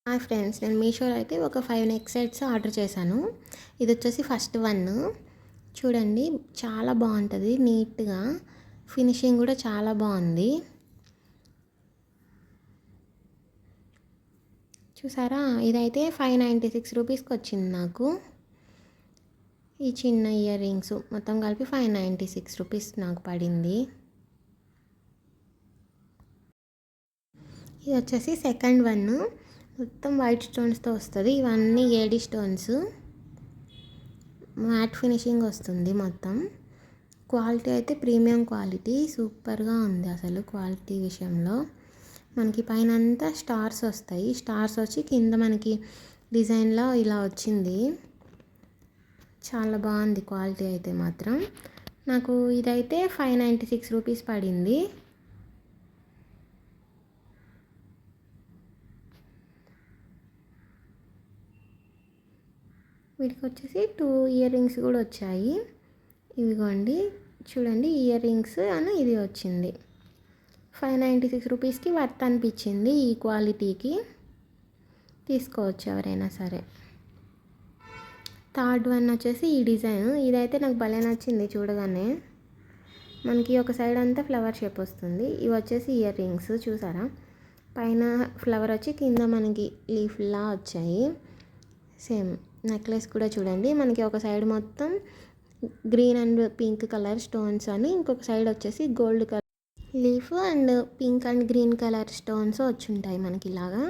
Hi friends, నేను మీషోలో అయితే ఒక 5 నెక్ సెట్స్ ఆర్డర్ చేశాను. ఇది వచ్చేసి ఫస్ట్ వన్. చూడండి, చాలా బాగుంటుంది, నీట్గా ఫినిషింగ్ కూడా చాలా బాగుంది. చూసారా, ఇదైతే 596 రూపీస్కి వచ్చింది నాకు. ఈ చిన్న ఇయర్ రింగ్స్ మొత్తం కలిపి 596 రూపీస్ నాకు పడింది. ఇది వచ్చేసి సెకండ్ వన్, మొత్తం వైట్ స్టోన్స్తో వస్తుంది. ఇవన్నీ ఏడి స్టోన్స్, మ్యాట్ ఫినిషింగ్ వస్తుంది మొత్తం. క్వాలిటీ అయితే ప్రీమియం క్వాలిటీ, సూపర్గా ఉంది అసలు క్వాలిటీ విషయంలో. మనకి పైన అంతా స్టార్స్ వస్తాయి, స్టార్స్ వచ్చి కింద మనకి డిజైన్లో ఇలా వచ్చింది. చాలా బాగుంది క్వాలిటీ అయితే మాత్రం. నాకు ఇదైతే 596 రూపీస్ పడింది. వీటికి వచ్చేసి 2 ఇయర్ రింగ్స్ కూడా వచ్చాయి. ఇవిగోండి, చూడండి, ఇయర్ రింగ్స్ అని ఇది వచ్చింది. 596 రూపీస్కి వర్త్ అనిపించింది. ఈ క్వాలిటీకి తీసుకోవచ్చు ఎవరైనా సరే. థర్డ్ వన్ వచ్చేసి ఈ డిజైన్, ఇదైతే నాకు భలే నచ్చింది. చూడగానే మనకి ఒక సైడ్ అంతా ఫ్లవర్ షేప్ వస్తుంది. ఇవి వచ్చేసి ఇయర్ రింగ్స్, చూసారా, పైన ఫ్లవర్ వచ్చి కింద మనకి లీఫ్లా వచ్చాయి. సేమ్ నెక్లెస్ కూడా చూడండి, మనకి ఒక సైడ్ మొత్తం green and pink colour stones అని, ఇంకొక సైడ్ వచ్చేసి gold colour leaf and pink and green colour stones వచ్చి ఉంటాయి మనకి ఇలాగా.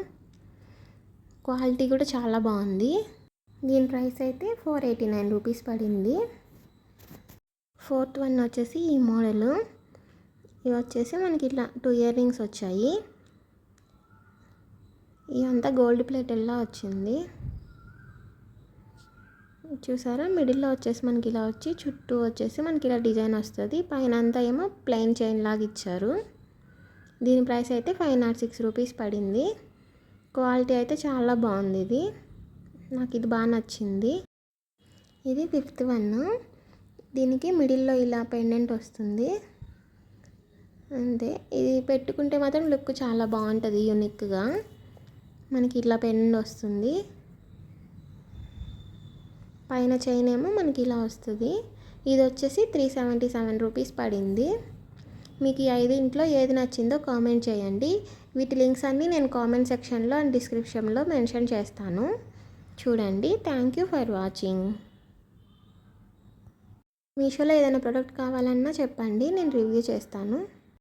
క్వాలిటీ కూడా చాలా బాగుంది. దీని ప్రైస్ అయితే 489 రూపీస్ పడింది. ఫోర్త్ వన్ వచ్చేసి ఈ మోడల్. ఇవి వచ్చేసి మనకి ఇట్లా 2 ఇయర్ రింగ్స్ వచ్చాయి. ఇవంతా గోల్డ్ ప్లేటెడ్లా వచ్చింది. చూసారా, మిడిల్లో వచ్చేసి మనకి ఇలా వచ్చి చుట్టూ వచ్చేసి మనకి ఇలా డిజైన్ వస్తుంది. పైన అంతా ఏమో ప్లెయిన్ చైన్ లాగా ఇచ్చారు. దీని ప్రైస్ అయితే 506 రూపీస్ పడింది. క్వాలిటీ అయితే చాలా బాగుంది. నాకు ఇది బాగా నచ్చింది. ఇది ఫిఫ్త్ వన్. దీనికి మిడిల్లో ఇలా పెండెంట్ వస్తుంది అంతే. ఇది పెట్టుకుంటే మాత్రం లుక్ చాలా బాగుంటుంది, యూనిక్గా. మనకి ఇట్లా పెండెంట్ వస్తుంది, పైన చైన్ ఏమో మనకి ఇలా వస్తుంది. ఇది వచ్చేసి 377 రూపీస్ పడింది. మీకు ఈ 5 ఏది నచ్చిందో కామెంట్ చేయండి. వీటి లింక్స్ అన్నీ నేను కామెంట్ సెక్షన్లో అండ్ డిస్క్రిప్షన్లో మెన్షన్ చేస్తాను. చూడండి. Thank you for watching. మీషోలో ఏదైనా ప్రోడక్ట్ కావాలన్నా చెప్పండి, నేను రివ్యూ చేస్తాను.